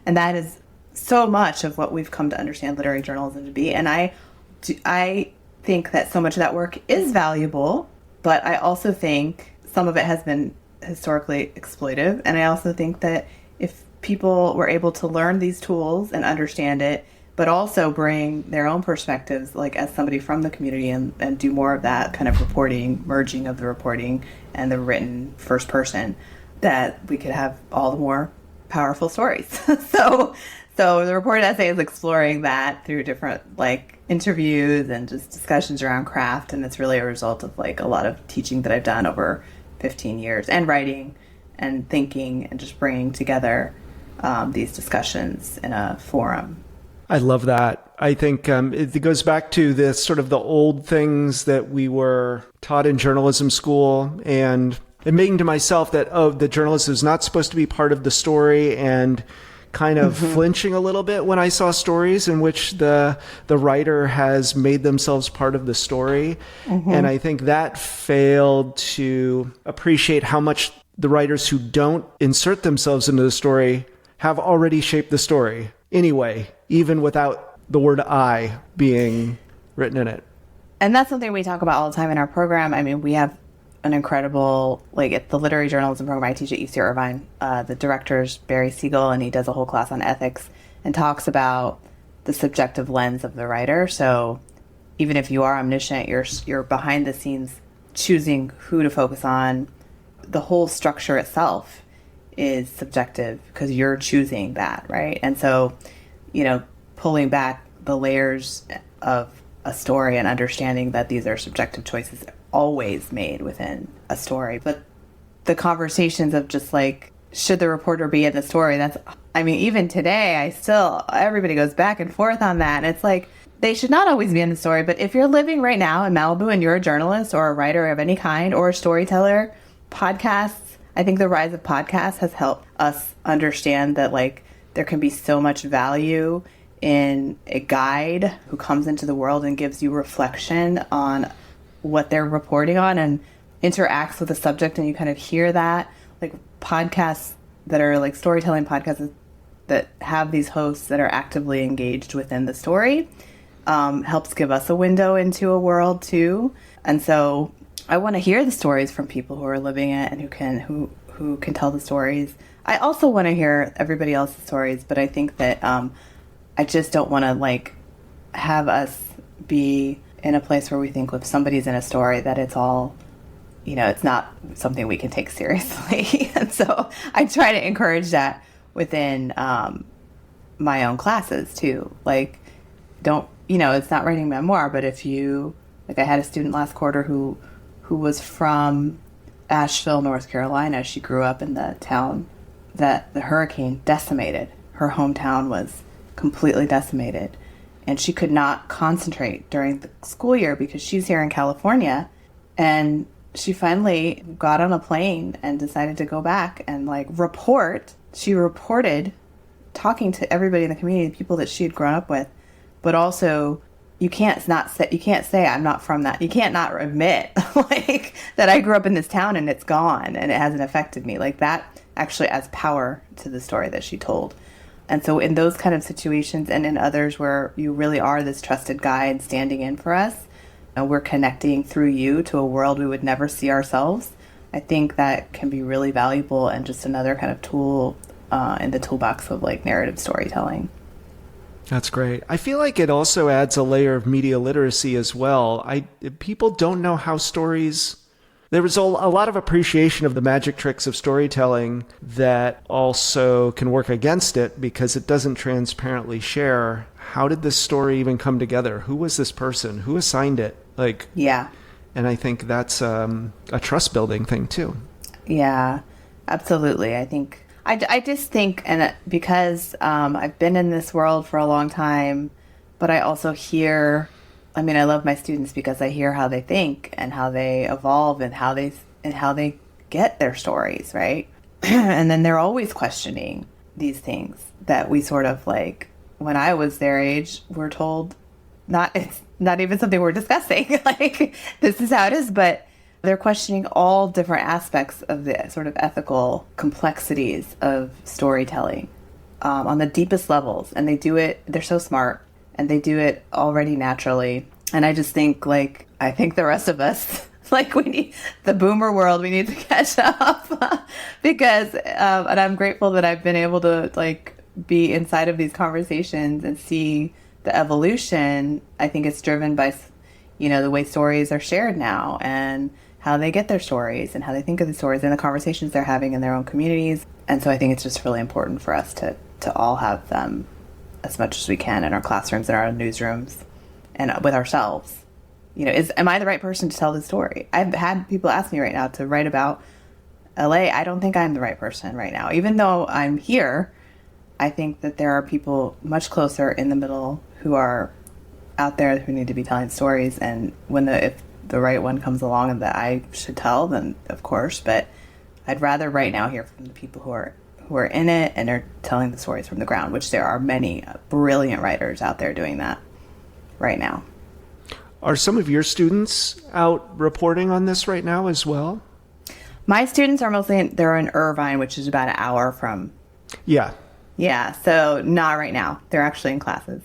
And that is so much of what we've come to understand literary journalism to be. And I think that so much of that work is valuable, but I also think some of it has been historically exploitive. And I also think that if people were able to learn these tools and understand it, but also bring their own perspectives, like as somebody from the community and do more of that kind of reporting, merging of the reporting and the written first person, that we could have all the more powerful stories. So the reported essay is exploring that through different like interviews and just discussions around craft. And it's really a result of like a lot of teaching that I've done over 15 years and writing and thinking and just bringing together these discussions in a forum. I love that. I think it goes back to this sort of the old things that we were taught in journalism school and admitting to myself that, the journalist is not supposed to be part of the story, and kind of flinching a little bit when I saw stories in which the writer has made themselves part of the story. And I think that failed to appreciate how much the writers who don't insert themselves into the story have already shaped the story anyway, even without the word I being written in it. And that's something we talk about all the time in our program. I mean, we have an incredible, like at the literary journalism program I teach at UC Irvine, the director's Barry Siegel, and he does a whole class on ethics and talks about the subjective lens of the writer. So even if you are omniscient, you're behind the scenes choosing who to focus on. The whole structure itself is subjective because you're choosing that, right? And so, pulling back the layers of a story and understanding that these are subjective choices always made within a story. But the conversations of just like, should the reporter be in the story? Even today, everybody goes back and forth on that. And it's like, they should not always be in the story. But if you're living right now in Malibu and you're a journalist or a writer of any kind or a storyteller, podcasts, I think the rise of podcasts has helped us understand that like there can be so much value in a guide who comes into the world and gives you reflection on what they're reporting on and interacts with the subject, and you kind of hear that. Like podcasts that are like storytelling podcasts that have these hosts that are actively engaged within the story helps give us a window into a world too. And so I want to hear the stories from people who are living it and who can tell the stories. I also want to hear everybody else's stories, but I think that I just don't want to like have us be in a place where we think if somebody's in a story that it's all, it's not something we can take seriously. And so I try to encourage that within my own classes too. Like, it's not writing memoir, but if you, like I had a student last quarter who was from Asheville, North Carolina. She grew up in the town that the hurricane decimated. Her hometown was completely decimated. And she could not concentrate during the school year because she's here in California. And she finally got on a plane and decided to go back and like report. She reported talking to everybody in the community, the people that she had grown up with, but also you can't say I'm not from that. You can't not admit like that I grew up in this town and it's gone and it hasn't affected me. Like that actually adds power to the story that she told. And so in those kind of situations and in others where you really are this trusted guide standing in for us, and we're connecting through you to a world we would never see ourselves, I think that can be really valuable and just another kind of tool in the toolbox of like narrative storytelling. That's great. I feel like it also adds a layer of media literacy as well. People don't know how stories... There was a lot of appreciation of the magic tricks of storytelling that also can work against it because it doesn't transparently share how did this story even come together? Who was this person? Who assigned it? Yeah. And I think that's a trust building thing too. Yeah, absolutely. I just think, and because I've been in this world for a long time, but I also hear, I love my students because I hear how they think and how they evolve and how they get their stories, right? And then they're always questioning these things that we sort of like, when I was their age, we're told it's not even something we're discussing. Like, this is how it is, but they're questioning all different aspects of the sort of ethical complexities of storytelling on the deepest levels. And they do it, they're so smart, and they do it already naturally. And I just think, I think the rest of us, we need, the boomer world, we need to catch up because, and I'm grateful that I've been able to, be inside of these conversations and see the evolution. I think it's driven by, the way stories are shared now and how they get their stories and how they think of the stories and the conversations they're having in their own communities. And so I think it's just really important for us to all have them as much as we can in our classrooms, in our newsrooms, and with ourselves. Am I the right person to tell the story? I've had people ask me right now to write about LA. I don't think I'm the right person right now. Even though I'm here, I think that there are people much closer in the middle who are out there who need to be telling stories. And if the right one comes along and that I should tell, then of course. But I'd rather right now hear from the people who are in it and are telling the stories from the ground, which there are many brilliant writers out there doing that right now. Are some of your students out reporting on this right now as well? My students are they're in Irvine, which is about an hour from. Yeah. Yeah, so not right now. They're actually in classes.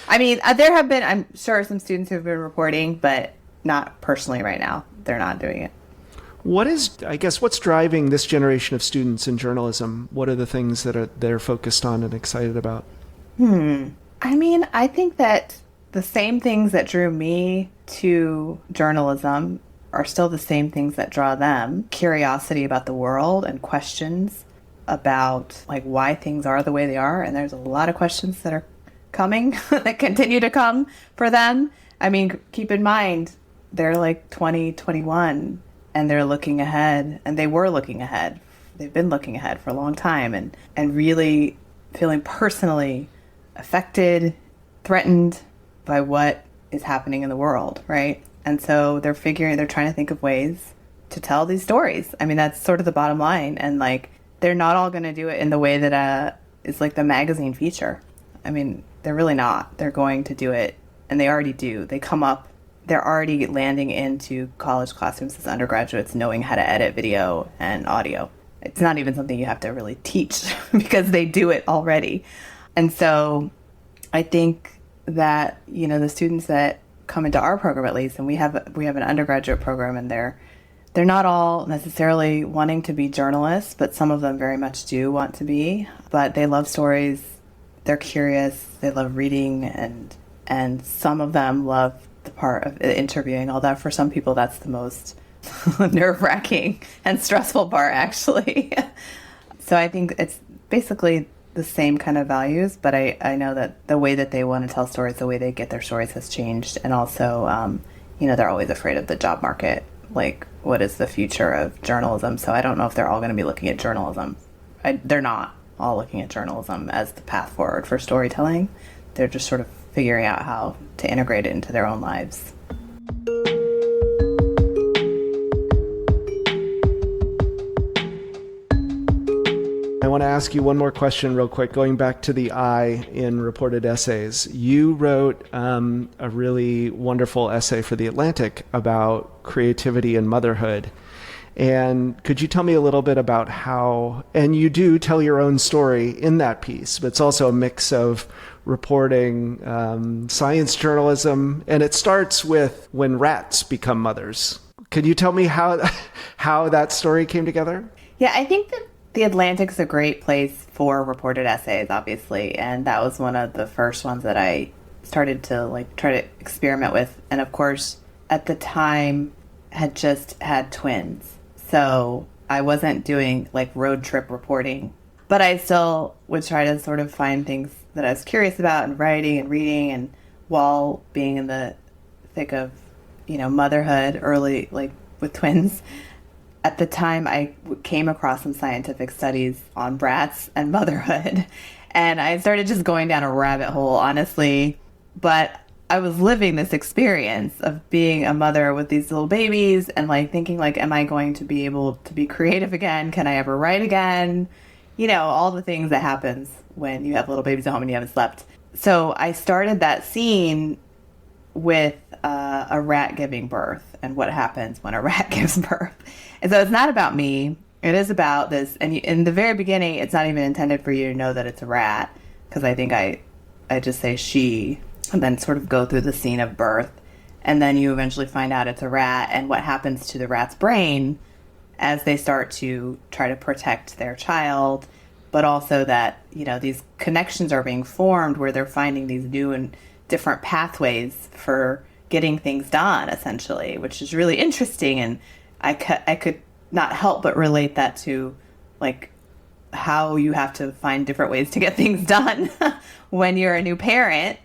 I mean, there have been, I'm sure, some students who've been reporting, but not personally right now. They're not doing it. What's driving this generation of students in journalism? What are the things that they're focused on and excited about? I mean, I think that the same things that drew me to journalism are still the same things that draw them. Curiosity about the world and questions about like why things are the way they are. And there's a lot of questions that are coming that continue to come for them. I mean, keep in mind, they're like 20, 21, and they're looking ahead, and they were looking ahead. They've been looking ahead for a long time and really feeling personally affected, threatened by what is happening in the world, right? And so they're trying to think of ways to tell these stories. I mean, that's sort of the bottom line. And like, they're not all going to do it in the way that is like the magazine feature. I mean, they're really not. They're going to do it, and they already do. They're already landing into college classrooms as undergraduates knowing how to edit video and audio. It's not even something you have to really teach because they do it already. And so I think that, the students that come into our program, at least, and we have an undergraduate program, and they're not all necessarily wanting to be journalists, but some of them very much do want to be. But they love stories. They're curious. They love reading, and some of them love the part of interviewing. All that, for some people, that's the most nerve-wracking and stressful part, actually. So I think it's basically the same kind of values, but I know that the way that they want to tell stories, the way they get their stories has changed. And also, they're always afraid of the job market. Like, what is the future of journalism? So I don't know if they're all going to be looking at journalism. They're not all looking at journalism as the path forward for storytelling. They're just sort of figuring out how to integrate it into their own lives. I want to ask you one more question real quick, going back to the I in reported essays. You wrote a really wonderful essay for The Atlantic about creativity and motherhood. And could you tell me a little bit about how, and you do tell your own story in that piece, but it's also a mix of reporting, science journalism, and it starts with when rats become mothers. Could you tell me how that story came together? Yeah, I think that The Atlantic's a great place for reported essays, obviously, and that was one of the first ones that I started to try to experiment with. And of course, at the time, had just had twins, so I wasn't doing road trip reporting, but I still would try to sort of find things that I was curious about and writing and reading, and while being in the thick of motherhood early, with twins. At the time, I came across some scientific studies on rats and motherhood, and I started just going down a rabbit hole, honestly. But I was living this experience of being a mother with these little babies and thinking am I going to be able to be creative again? Can I ever write again? All the things that happens when you have little babies at home and you haven't slept. So I started that scene with a rat giving birth and what happens when a rat gives birth. And so it's not about me. It is about this. And in the very beginning, it's not even intended for you to know that it's a rat, because I think I just say she, and then sort of go through the scene of birth. And then you eventually find out it's a rat and what happens to the rat's brain as they start to try to protect their child. But also that, these connections are being formed where they're finding these new and different pathways for getting things done, essentially, which is really interesting. And I could not help but relate that to how you have to find different ways to get things done when you're a new parent.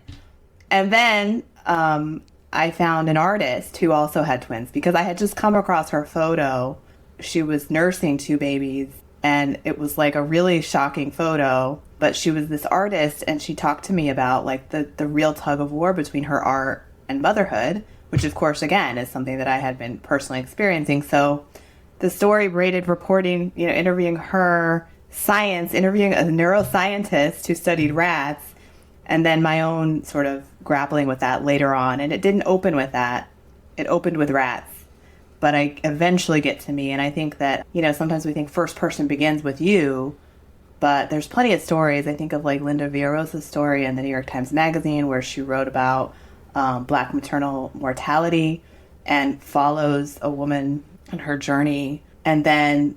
And then I found an artist who also had twins because I had just come across her photo. She was nursing 2 babies, and it was like a really shocking photo. But she was this artist, and she talked to me about like the real tug of war between her art and motherhood, which of course, again, is something that I had been personally experiencing. So the story braided reporting, interviewing her, science, interviewing a neuroscientist who studied rats, and then my own sort of grappling with that later on. And it didn't open with that. It opened with rats. But I eventually get to me. And I think that, sometimes we think first person begins with you, but there's plenty of stories. I think of like Linda Villarosa's story in the New York Times Magazine where she wrote about Black maternal mortality and follows a woman and her journey. And then,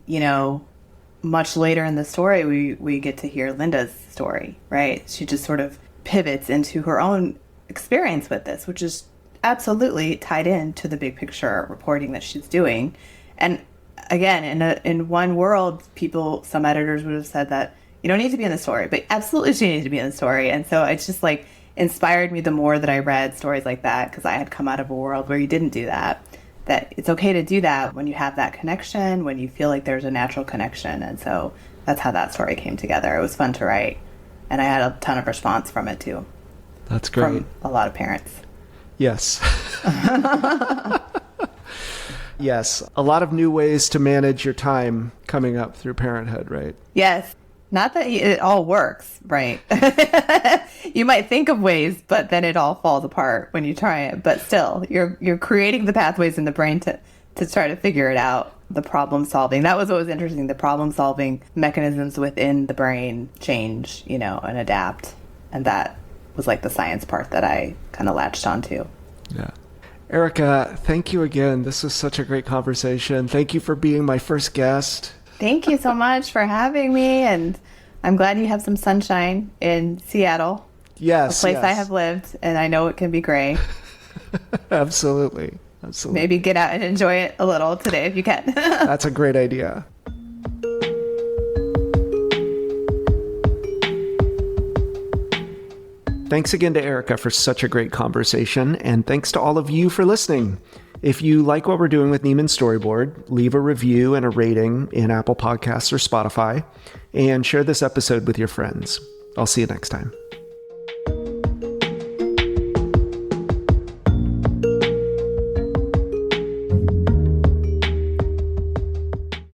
much later in the story, we get to hear Linda's story, right? She just sort of pivots into her own experience with this, which is absolutely tied into the big picture reporting that she's doing. And again, in one world, some editors would have said that you don't need to be in the story, but absolutely she needs to be in the story. And so it's just like inspired me the more that I read stories like that, because I had come out of a world where you didn't do that it's okay to do that when you have that connection, when you feel like there's a natural connection. And so that's how that story came together. It was fun to write. And I had a ton of response from it too. That's great. From a lot of parents. Yes. Yes. A lot of new ways to manage your time coming up through parenthood, right? Yes. Not that it all works, right? You might think of ways, but then it all falls apart when you try it. But still, you're creating the pathways in the brain to try to figure it out. The problem solving. That was what was interesting. The problem solving mechanisms within the brain change, and adapt. And that was like the science part that I kind of latched onto. Yeah. Erika, thank you again. This was such a great conversation. Thank you for being my first guest. Thank you so much for having me, and I'm glad you have some sunshine in Seattle. Yes, a place yes. I have lived, and I know it can be gray. Absolutely. Maybe get out and enjoy it a little today if you can. That's a great idea. Thanks again to Erika for such a great conversation, and thanks to all of you for listening. If you like what we're doing with Nieman Storyboard, leave a review and a rating in Apple Podcasts or Spotify, and share this episode with your friends. I'll see you next time.